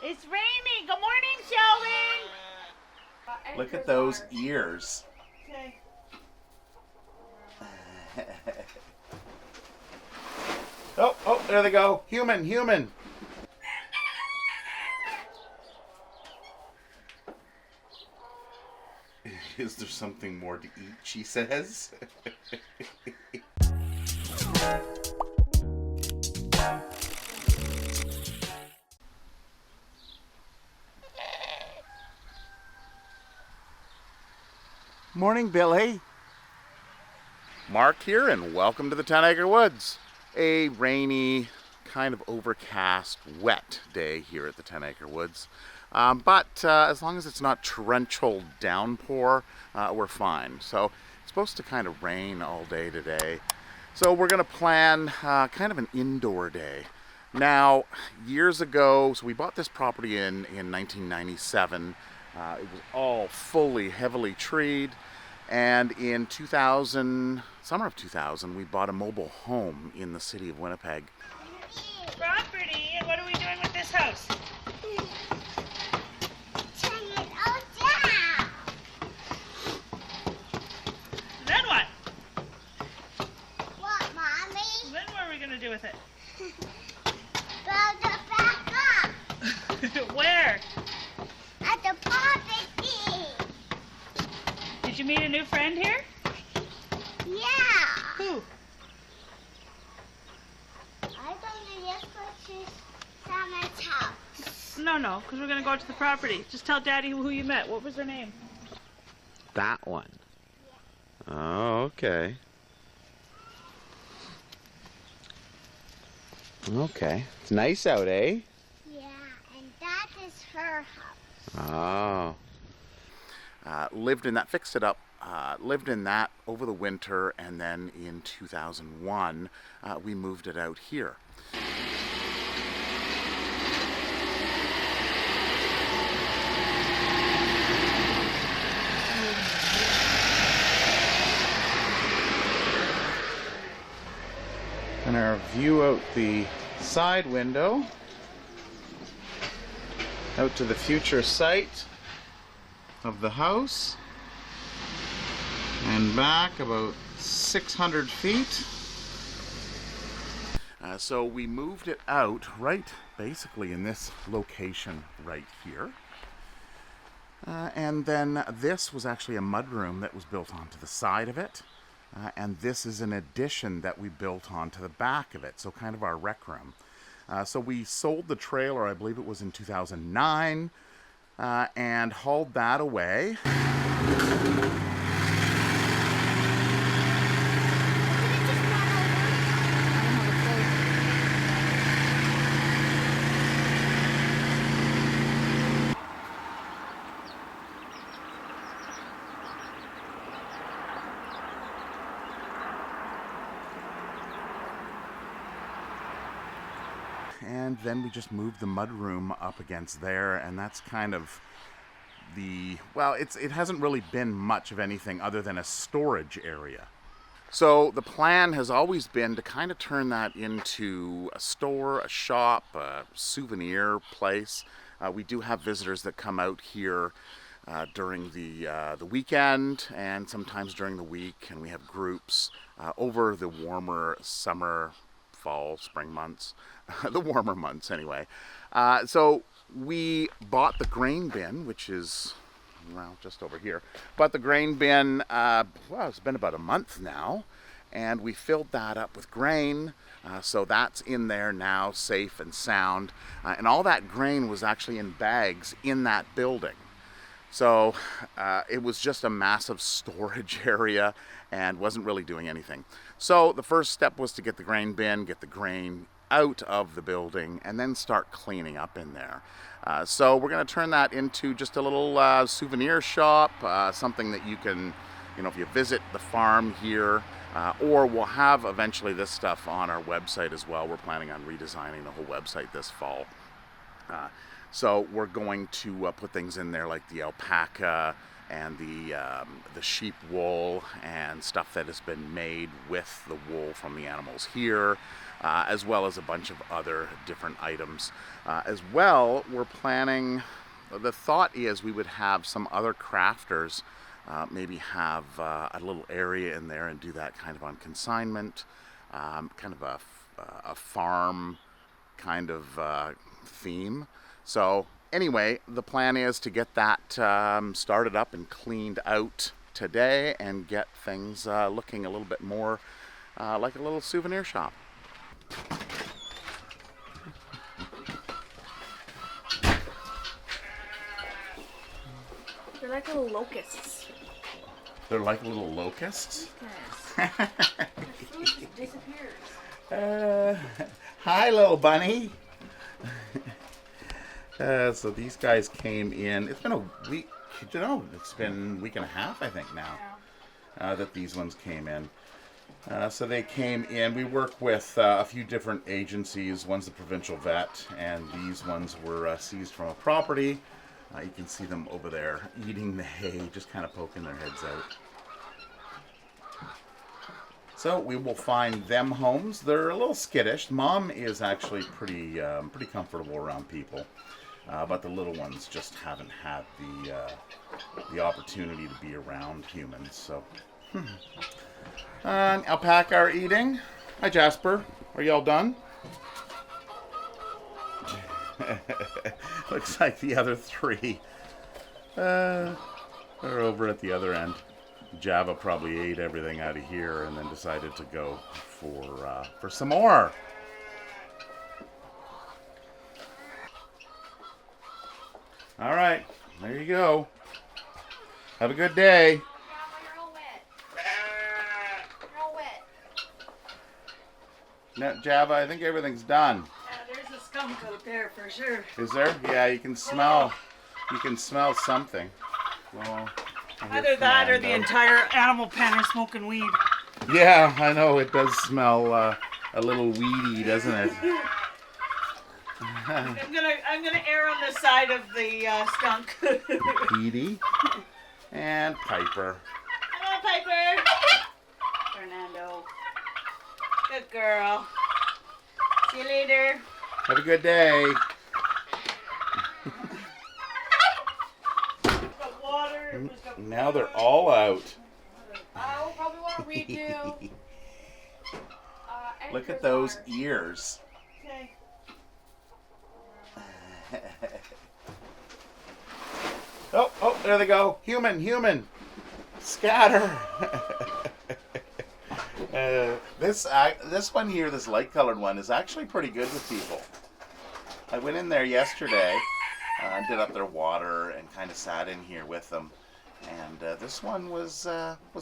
It's raining. Good morning, Sheldon. Look at those ears. Okay. Oh, there they go. Human. Is there something more to eat, she says? Morning, Billy. Mark here, and welcome to the 10 Acre Woods. A rainy, kind of overcast, wet day here at the 10 Acre Woods. But as long as it's not torrential downpour, we're fine. So it's supposed to kind of rain all day today. So we're going to plan kind of an indoor day. Now, years ago, so we bought this property in 1997. It was all fully, heavily treed. And in 2000, summer of 2000, we bought a mobile home in the city of Winnipeg. Property, and what are we doing with this house? Turn it all down. Then what? What, Mommy? Then what are we going to do with it? Build it back up Where? at the property. Did you meet a new friend here? Yeah. Who? I don't know just purchase Summer's house. No, because we're going to go out to the property. Just tell Daddy who you met. What was her name? That one. Oh, okay. Okay. It's nice out, eh? Yeah, and that is her house. Oh. Lived in that, fixed it up, lived in that over the winter, and then in 2001, we moved it out here. And our view out the side window, out to the future site of the house, and back about 600 feet. So we moved it out right basically in this location right here. And then this was actually a mudroom that was built onto the side of it. And this is an addition that we built onto the back of it, so kind of our rec room. So we sold the trailer, I believe it was in 2009, and hauled that away. And then we just moved the mudroom up against there, and that's kind of well, it hasn't really been much of anything other than a storage area. So the plan has always been to kind of turn that into a store, a shop, a souvenir place. We do have visitors that come out here during the weekend and sometimes during the week, and we have groups over the warmer summer, fall, spring months, the warmer months anyway. So we bought the grain bin, which is, well, just over here. Bought the grain bin, well, it's been about a month now, and we filled that up with grain. So that's in there now, safe and sound. And all that grain was actually in bags in that building. So it was just a massive storage area and wasn't really doing anything. So the first step was to get the grain bin, get the grain out of the building, and then start cleaning up in there. So we're going to turn that into just a little souvenir shop, something that you can, if you visit the farm here, or we'll have eventually this stuff on our website as well. We're planning on redesigning the whole website this fall. So we're going to put things in there like the alpaca and the sheep wool and stuff that has been made with the wool from the animals here, as well as a bunch of other different items. As well, we're planning, the thought is we would have some other crafters maybe have a little area in there and do that kind of on consignment, kind of a farm kind of theme. So anyway, the plan is to get that started up and cleaned out today and get things looking a little bit more like a little souvenir shop. They're like little locusts. They're like little locusts? Yes. Their food just disappears. Hi, little bunny. So these guys came in. It's been a week. It's been a week and a half, I think, now, that these ones came in. So they came in. We work with a few different agencies. One's the provincial vet, and these ones were seized from a property. You can see them over there eating the hay, just kind of poking their heads out. So we will find them homes. They're a little skittish. Mom is actually pretty comfortable around people, but the little ones just haven't had the opportunity to be around humans. So, alpaca are eating. Hi, Jasper. Are y'all done? Looks like the other three are over at the other end. Java probably ate everything out of here and then decided to go for some more. All right, there you go. Have a good day. You're all wet. You're all wet. Now, Java, I think everything's done. Yeah, there's a skunk out there for sure. Is there? Yeah, you can smell. You can smell something. Well, Either that or the entire animal pen are smoking weed. Yeah, I know it does smell a little weedy, doesn't it? I'm gonna err on the side of the skunk. Petey and Piper. Hello, Piper. Fernando. Good girl. See you later. Have a good day. Got water. Now they're all out. I will probably want to redo. Look at those ears. Okay. Oh, there they go. Human. Scatter. This one here, this light colored one, is actually pretty good with people. I went in there yesterday, did up their water, and kind of sat in here with them. And this one was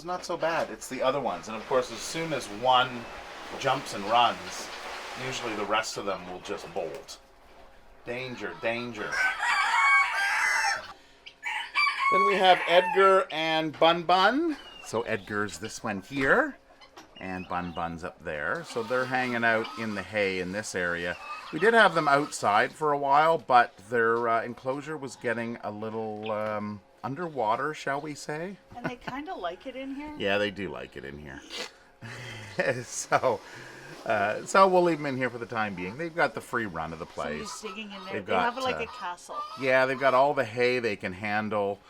not so bad. It's the other ones. And of course, as soon as one jumps and runs, usually the rest of them will just bolt. Danger. Then we have Edgar and Bun Bun. So Edgar's this one here, and Bun Bun's up there. So they're hanging out in the hay in this area. We did have them outside for a while, but their enclosure was getting a little underwater, shall we say? And they kind of like it in here. Yeah, they do like it in here. So we'll leave them in here for the time being. They've got the free run of the place. Somebody's digging in there. They've They got, have it like a castle. Yeah, they've got all the hay they can handle.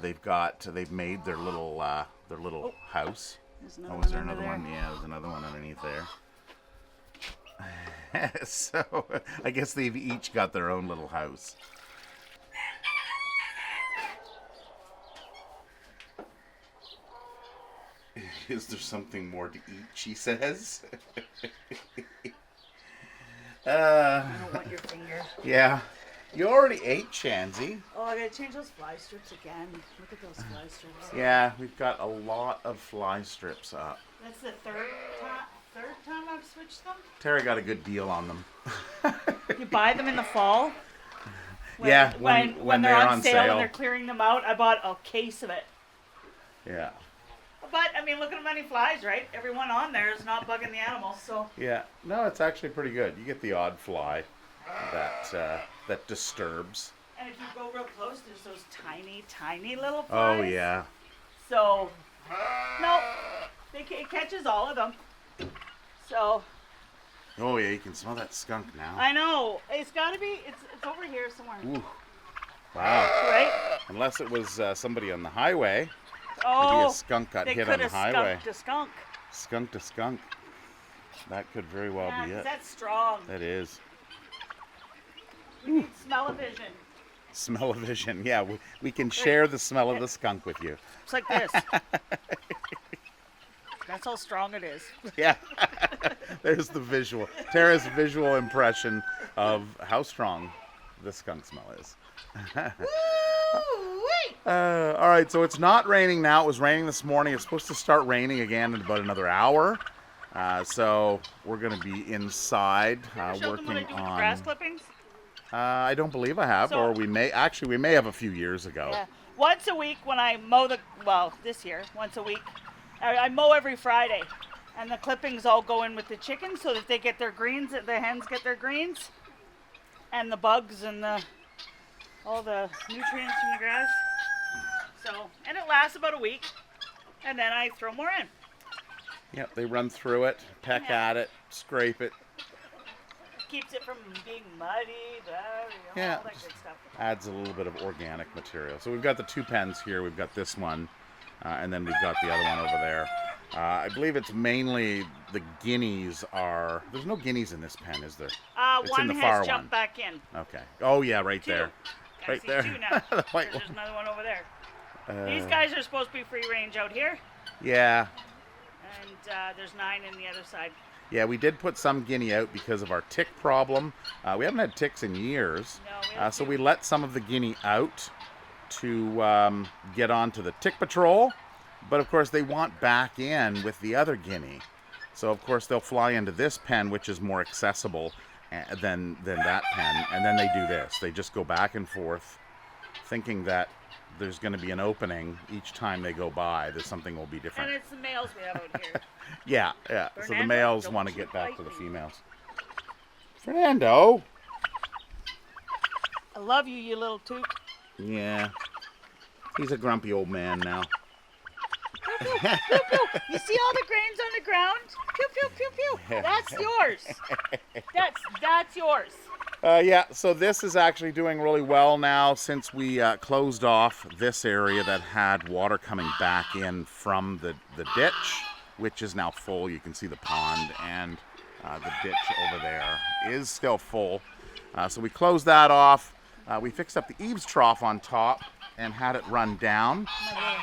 They've made their little house. There's another Is there one another under one? Yeah, there's another one underneath there. So I guess they've each got their own little house. Is there something more to eat? She says. I don't want your finger. Yeah. You already ate, Chansey. Oh, I gotta change those fly strips again. Look at those fly strips. Yeah, we've got a lot of fly strips up. That's the third time I've switched them. Terry got a good deal on them. You buy them in the fall. Yeah, when they're on sale and they're clearing them out. I bought a case of it. Yeah. But I mean, look at how many flies, right? Everyone on there is not bugging the animals, so. Yeah. No, it's actually pretty good. You get the odd fly. that disturbs. And if you go real close, there's those tiny, tiny little Oh flies. yeah. So, no, it catches all of them. So, Oh yeah, you can smell that skunk now. I know. It's got to be, it's over here somewhere. Ooh. Wow. Right? Unless it was somebody on the highway. Oh, Maybe a skunk got hit on the highway. Skunked a skunk. Skunk to skunk. That could very well Yeah, be 'cause it. that's strong. That is. We need smell-o-vision. Smell-o-vision. Yeah, we can share the smell of the skunk with you. It's like this. That's how strong it is. Yeah. There's the visual. Tara's visual impression of how strong the skunk smell is. All right, so it's not raining now. It was raining this morning. It's supposed to start raining again in about another hour. So we're going to be inside Show them what I working do with the on. grass clippings. I don't believe I have, So- or we may have a few years ago. Yeah. Once a week when I mow this year, once a week, I mow every Friday. And the clippings all go in with the chickens so that they get their greens, the hens get their greens. And the bugs and all the nutrients from the grass. So, and it lasts about a week. And then I throw more in. Yep, they run through it, peck Yeah. at it, scrape it, Keeps it from being muddy, Yeah. all that good stuff. adds a little bit of organic material. So we've got the two pens here. We've got this one, and then we've got the other one over there. I believe it's mainly the guineas are... There's no guineas in this pen, is there? It's One in the has far jumped one. back in. Okay. Oh, yeah, right Two. there. I Right see there. two now. The white There's one. another one over there. Uh, These guys are supposed to be free range out here. Yeah. And there's 9 in the other side. Yeah, we did put some guinea out because of our tick problem. We haven't had ticks in years. No, we have So two. we let some of the guinea out to get onto the tick patrol. But of course, they want back in with the other guinea. So of course, they'll fly into this pen, which is more accessible than that pen. And then they do this. They just go back and forth, thinking that there's going to be an opening each time they go by, that something will be different. And it's the males we have out here. Yeah. So the Fernando, males don't want to you get back to bite the me. females. Fernando. I love you, you little toot. Yeah. He's a grumpy old man now. You see all the grains on the ground? Pew, pew, pew, pew. That's yours. That's yours. Yeah, so this is actually doing really well now since we closed off this area that had water coming back in from the ditch, which is now full. You can see the pond, and the ditch over there is still full. So we closed that off. We fixed up the eaves trough on top and had it run down.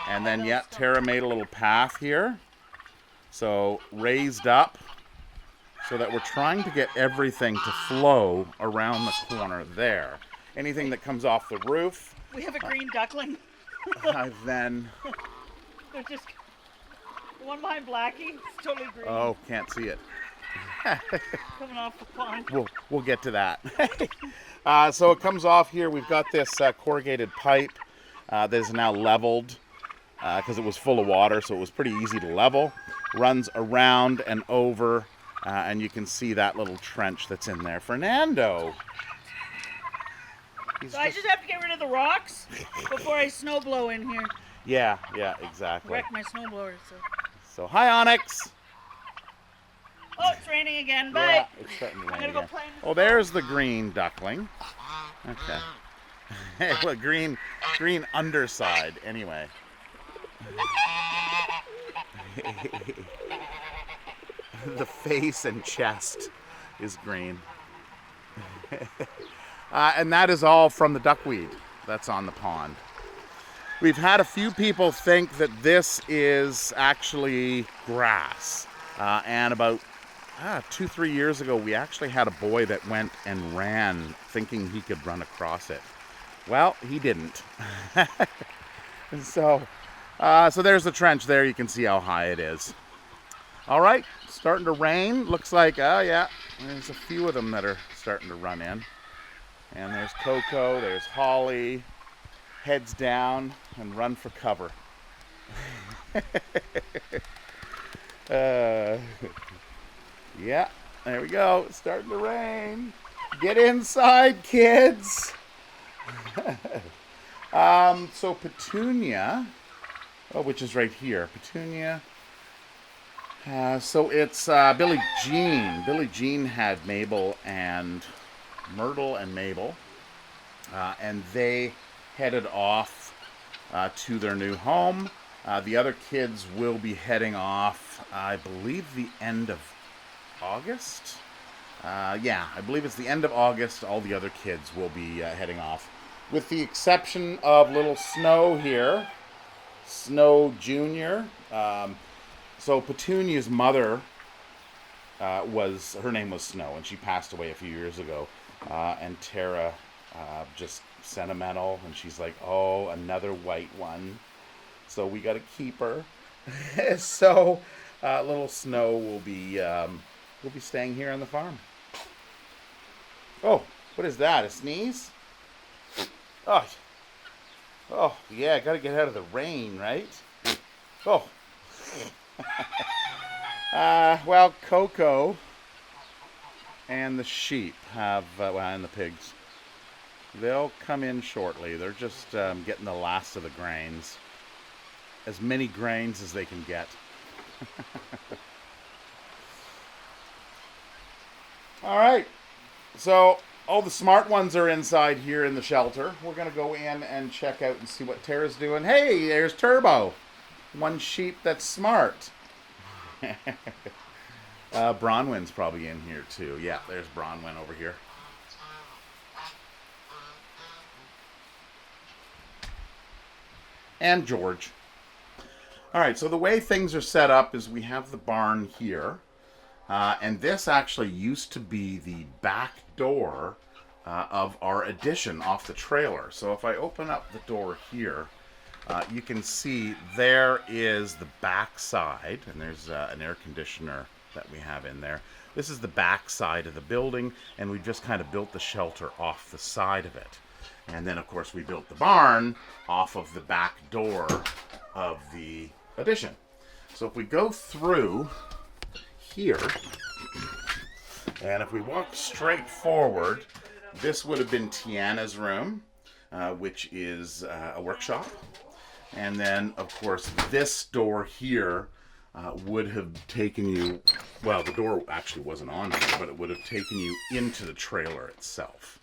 And then, yeah, Tara made a little path here. So raised up so that we're trying to get everything to flow around the corner there. Anything that comes off the roof, We have a green duckling. then, They're just the one behind Blackie. It's totally green. oh, can't see it. Coming off the pond. We'll get to that. So it comes off here. We've got this corrugated pipe that is now leveled because it was full of water, so it was pretty easy to level. Runs around and over, and you can see that little trench that's in there. Fernando. So I just have to get rid of the rocks before I snow blow in here. Yeah, exactly. Wreck my snowblower. So hi, Onyx. Oh, it's raining again. Bye. Yeah, it's starting to rain I'm gonna go again. play in the Oh, there's the green duckling. Okay. Well, green underside, anyway. The face and chest is green. And that is all from the duckweed that's on the pond. We've had a few people think that this is actually grass. And about 2-3 years ago, we actually had a boy that went and ran thinking he could run across it. Well, he didn't. So there's the trench there. You can see how high it is. All right, starting to rain. Looks like, yeah, there's a few of them that are starting to run in. And there's Coco, there's Holly. Heads down and run for cover. Yeah, there we go. It's starting to rain. Get inside, kids. So Petunia, which is right here. Petunia. So it's Billie Jean. Billie Jean had Mabel and Myrtle and Mabel, and they headed off to their new home. The other kids will be heading off, I believe, the end of August. Yeah, I believe it's the end of August. All the other kids will be heading off, with the exception of little Snow here, Snow Jr. So Petunia's mother her name was Snow, and she passed away a few years ago. And Tara just sentimental, and she's like, "Oh, another white one." So we got to keep her. So little Snow will be staying here on the farm. Oh, what is that? A sneeze? Oh, yeah, got to get out of the rain, right? Oh. Well, Coco and the sheep and the pigs, they'll come in shortly. They're just getting the last of the grains. As many grains as they can get. All right. So all the smart ones are inside here in the shelter. We're going to go in and check out and see what Tara's doing. Hey, there's Turbo. One sheep that's smart. Bronwyn's probably in here too. Yeah, there's Bronwyn over here. And George. All right, so the way things are set up is we have the barn here. And this actually used to be the back door of our addition off the trailer. So if I open up the door here, you can see there is the back side, and there's an air conditioner that we have in there. This is the back side of the building, and we just kind of built the shelter off the side of it. And then, of course, we built the barn off of the back door of the addition. So if we go through here, and if we walk straight forward, this would have been Tiana's room, which is a workshop. And then, of course, this door here would have taken you, well, the door actually wasn't on here, but it would have taken you into the trailer itself.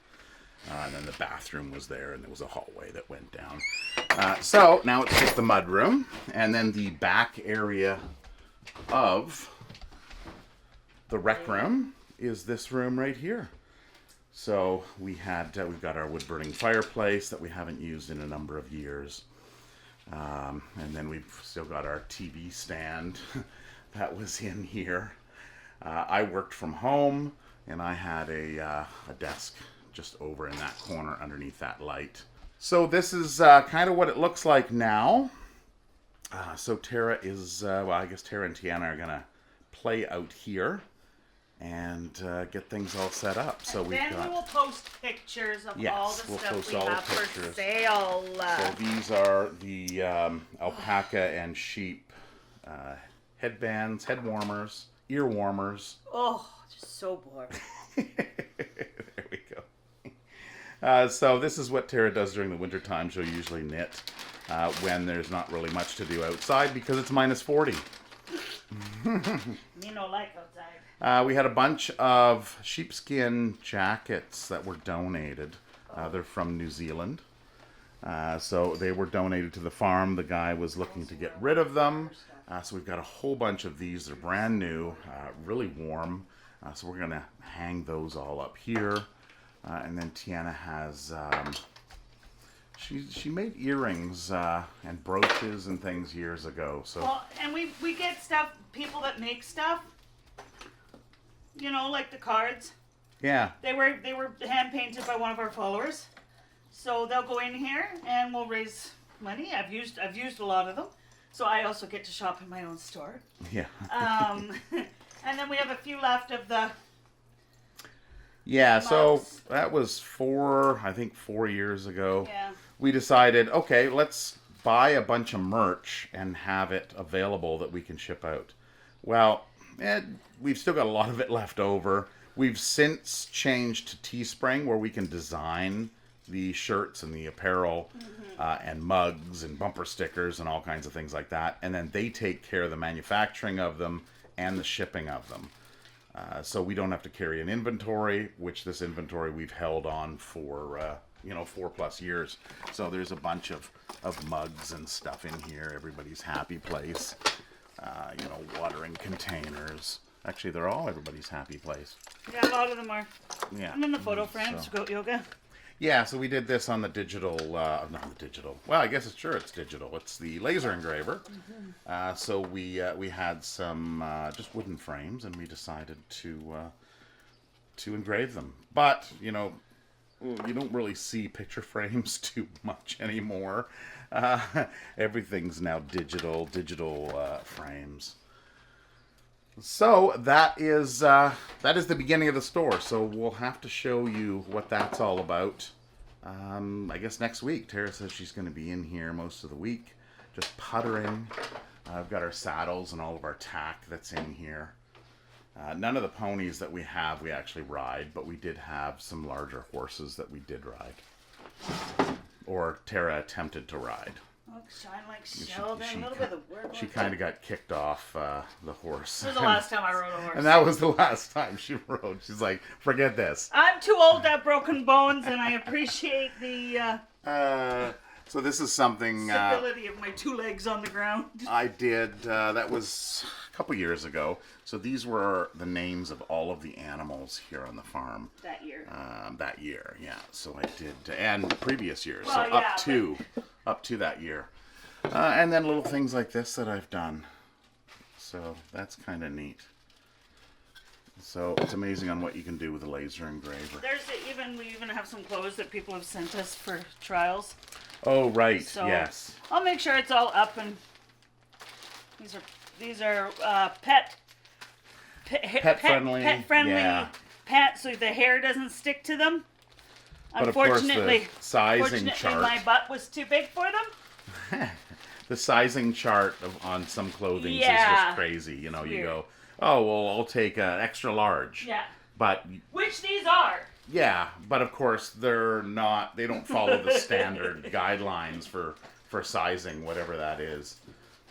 And then the bathroom was there, and there was a hallway that went down. So now it's just the mud room, and then the back area of the rec room is this room right here. So we've got our wood-burning fireplace that we haven't used in a number of years. And then we've still got our TV stand that was in here. I worked from home, and I had a desk just over in that corner underneath that light. So this is kind of what it looks like now. So Tara is, I guess Tara and Tiana are going to play out here and get things all set up. So we will post pictures of all the stuff we have for sale. So these are the alpaca and sheep headbands, head warmers, ear warmers. Oh, just so bored. There we go. So this is what Tara does during the winter time. She'll usually knit when there's not really much to do outside because it's minus 40. Me no like outside. We had a bunch of sheepskin jackets that were donated. They're from New Zealand. So they were donated to the farm. The guy was looking to get rid of them. So we've got a whole bunch of these. They're brand new, really warm. So we're going to hang those all up here. And then Tiana has... She made earrings and brooches and things years ago. So and we get stuff, people that make stuff. You know, like the cards. Yeah. They were hand painted by one of our followers. So they'll go in here and we'll raise money. I've used a lot of them. So I also get to shop in my own store. Yeah. And then we have a few left of the Yeah, so mugs. that was 4 years ago. Yeah. We decided, okay, let's buy a bunch of merch and have it available that we can ship out. Well, we've still got a lot of it left over. We've since changed to Teespring, where we can design the shirts and the apparel and mugs and bumper stickers and all kinds of things like that. And then they take care of the manufacturing of them and the shipping of them. So we don't have to carry an inventory, which this inventory we've held on for, 4+ years. So there's a bunch of mugs and stuff in here. Everybody's happy place. Watering containers. Actually, they're all everybody's happy place. Yeah, a lot of them are. Yeah. And then the photo frames, goat yoga. Yeah, so we did this on the digital, not the digital. Well, I guess it's digital. It's the laser engraver. So we had some just wooden frames, and we decided to engrave them. But you don't really see picture frames too much anymore. Everything's now digital frames. So that is the beginning of the store. So we'll have to show you what that's all about. I guess next week. Tara says she's going to be in here most of the week, just puttering. I've got our saddles and all of our tack that's in here. None of the ponies that we have we actually ride, but we did have some larger horses that we did ride, or Tara attempted to ride. Oh, shine like Sheldon, a little bit of the word. She kind of got kicked off the horse. This was the last time I rode a horse. And that was the last time she rode. She's like, forget this. I'm too old to have broken bones, and I appreciate the So this is something stability of my two legs on the ground. I did. That was a couple years ago. So these were the names of all of the animals here on the farm. That year. That year, yeah. So I did, and previous years. Well, so yeah, up to that year. And then little things like this that I've done. So that's kind of neat. So it's amazing on what you can do with a laser engraver. We even have some clothes that people have sent us for trials. Oh, right. So yes. I'll make sure it's all up, and these are pet friendly. Pet friendly Yeah. pants, so the hair doesn't stick to them. But of course, Unfortunately, the sizing chart. my butt was too big for them. The sizing chart on some clothing is Yeah. just crazy. You Weird. go, oh, well, I'll take an extra large. Yeah. But Which these are. yeah, but of course they're not. They don't follow the standard guidelines for sizing, whatever that is.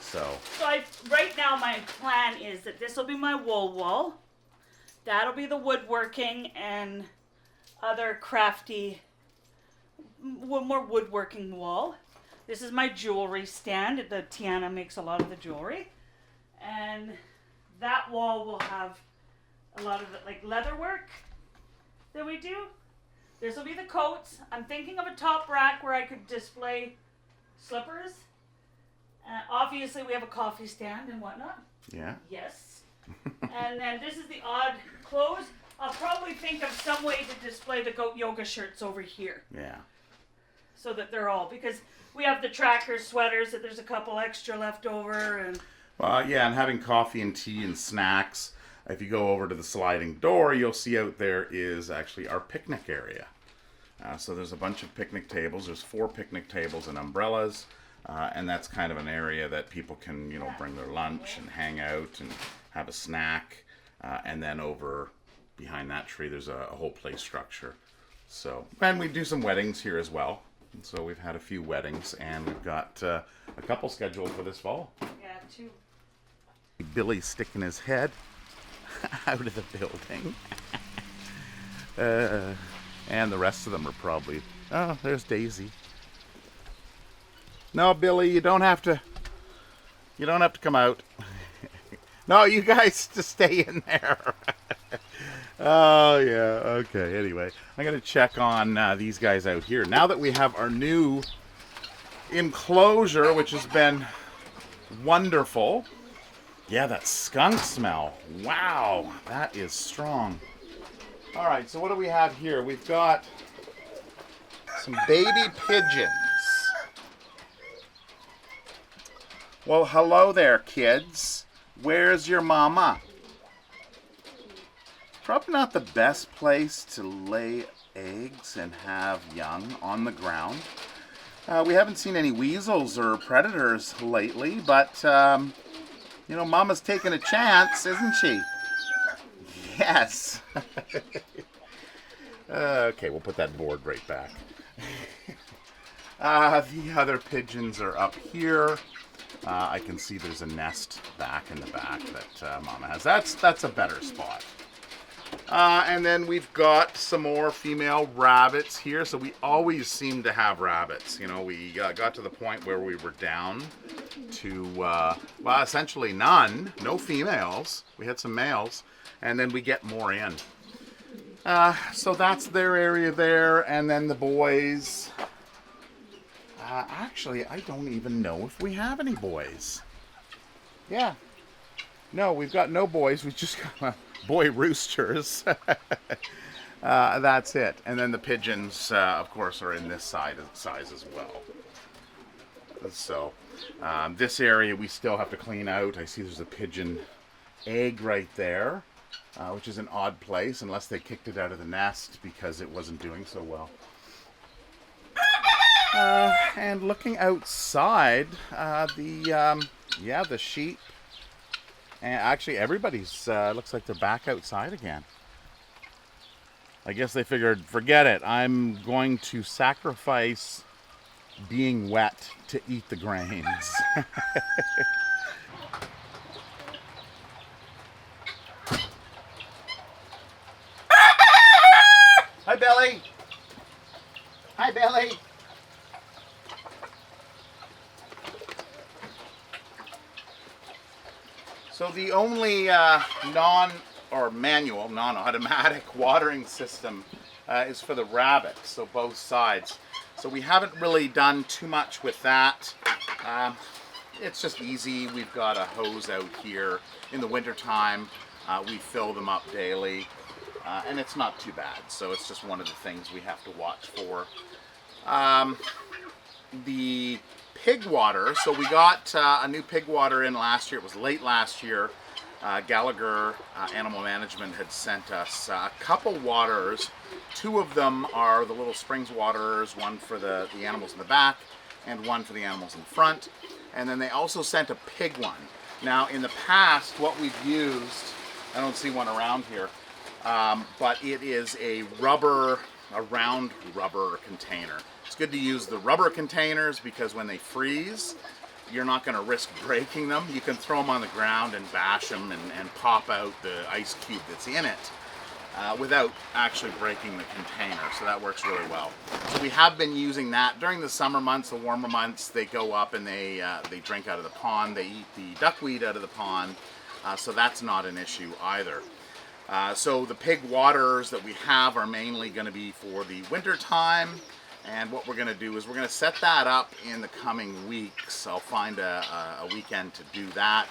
So Right now my plan is that this will be my wool wall. That'll be the woodworking and other crafty, more woodworking wall. This is my jewelry stand. The Tiana makes a lot of the jewelry. And that wall will have a lot of the, leather work that we do. This will be the coats. I'm thinking of a top rack where I could display slippers. Obviously, we have a coffee stand and whatnot. yeah. Yes. And then this is the odd clothes. I'll probably think of some way to display the goat yoga shirts over here. Yeah. So that they're all, because we have the tracker sweaters that there's a couple extra left over. And Well, yeah, and having coffee and tea and snacks. If you go over to the sliding door, you'll see out there is actually our picnic area. So there's a bunch of picnic tables. There's 4 picnic tables and umbrellas. And that's kind of an area that people can, bring their lunch and hang out and have a snack. And then over behind that tree, there's a whole play structure. So, and we do some weddings here as well. And so we've had a few weddings, and we've got a couple scheduled for this fall. yeah, 2. Billy's sticking his head out of the building. And the rest of them are probably... Oh, there's Daisy. No, Billy, you don't have to come out. No, you guys just stay in there. Oh, yeah. Okay, anyway. I'm going to check on these guys out here. Now that we have our new enclosure, which has been wonderful. Yeah, that skunk smell. Wow, that is strong. All right, so what do we have here? We've got some baby pigeons. Well, hello there, kids. Where's your mama? Probably not the best place to lay eggs and have young on the ground. We haven't seen any weasels or predators lately, but, Mama's taking a chance, isn't she? Yes. Okay, we'll put that board right back. The other pigeons are up here. I can see there's a nest back in the back that Mama has. That's a better spot. And then we've got some more female rabbits here. So we always seem to have rabbits. You know, we got to the point where we were down to, well, essentially none. No females. We had some males. And then we get more in. So that's their area there. And then the boys. Actually, I don't even know if we have any boys. Yeah. No, we've got no boys. We've just got boy roosters. That's it. And then the pigeons, of course, are in this size as well. So this area we still have to clean out. I see there's a pigeon egg right there, which is an odd place unless they kicked it out of the nest because it wasn't doing so well. And looking outside, the sheep, and actually everybody's looks like they're back outside again. I guess they figured, forget it, I'm going to sacrifice being wet to eat the grains. Hi, Belly. Hi, Belly. So the only non-automatic watering system is for the rabbits, so both sides. So we haven't really done too much with that. It's just easy. We've got a hose out here. In the wintertime, we fill them up daily, and it's not too bad. So it's just one of the things we have to watch for. The pig water, so we got a new pig water in last year. It was late last year. Gallagher Animal Management had sent us a couple waters. Two of them are the little springs waters, one for the animals in the back and one for the animals in the front. And then they also sent a pig one. Now in the past, what we've used, I don't see one around here, but it is a round rubber container. It's good to use the rubber containers because when they freeze, you're not going to risk breaking them. You can throw them on the ground and bash them and pop out the ice cube that's in it without actually breaking the container. So that works really well. So we have been using that during the summer months, the warmer months. They go up and they drink out of the pond. They eat the duckweed out of the pond. So that's not an issue either. So the pig waters that we have are mainly going to be for the winter time. And what we're going to do is we're going to set that up in the coming weeks. I'll find a weekend to do that.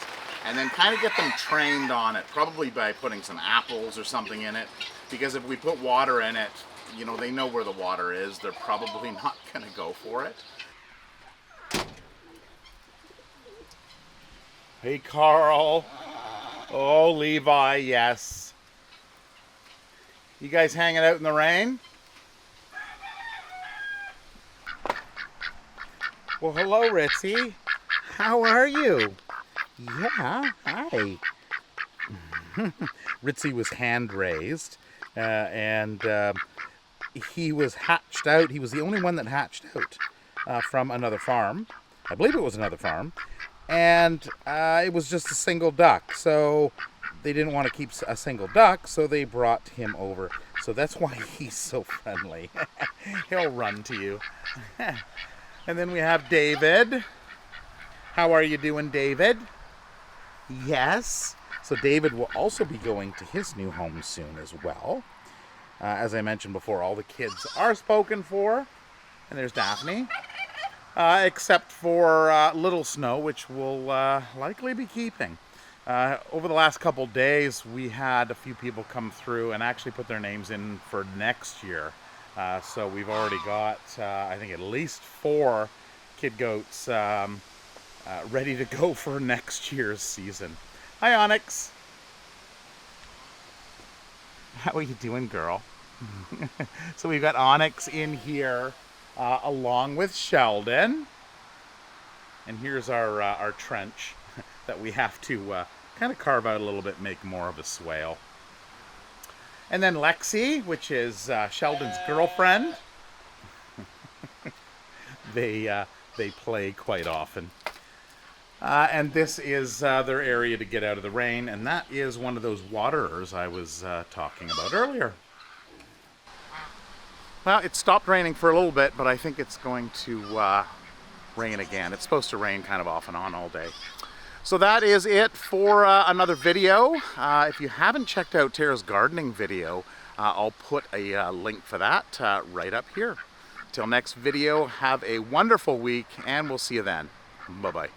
And then kind of get them trained on it, probably by putting some apples or something in it. Because if we put water in it, you know, they know where the water is. They're probably not going to go for it. Hey, Carl. Oh, Levi, yes. You guys hanging out in the rain? Well, hello, Ritzy. How are you? Yeah, hi. Ritzy was hand raised, and he was hatched out. He was the only one that hatched out from another farm. I believe it was another farm. And it was just a single duck. So they didn't want to keep a single duck, so they brought him over. So that's why he's so friendly. He'll run to you. And then we have David. How are you doing, David? Yes. So David will also be going to his new home soon as well. As I mentioned before, all the kids are spoken for. And there's Daphne. Except for Little Snow, which we'll likely be keeping. Over the last couple days, we had a few people come through and actually put their names in for next year. So we've already got, I think, at least 4 kid goats ready to go for next year's season. Hi, Onyx. How are you doing, girl? So we've got Onyx in here along with Sheldon. And here's our trench that we have to kind of carve out a little bit, make more of a swale. And then Lexi, which is Sheldon's girlfriend. They play quite often. And this is their area to get out of the rain, and that is one of those waterers I was talking about earlier. Well, it stopped raining for a little bit, but I think it's going to rain again. It's supposed to rain kind of off and on all day. So that is it for another video. If you haven't checked out Tara's gardening video, I'll put a link for that right up here. Till next video, have a wonderful week, and we'll see you then. Bye-bye.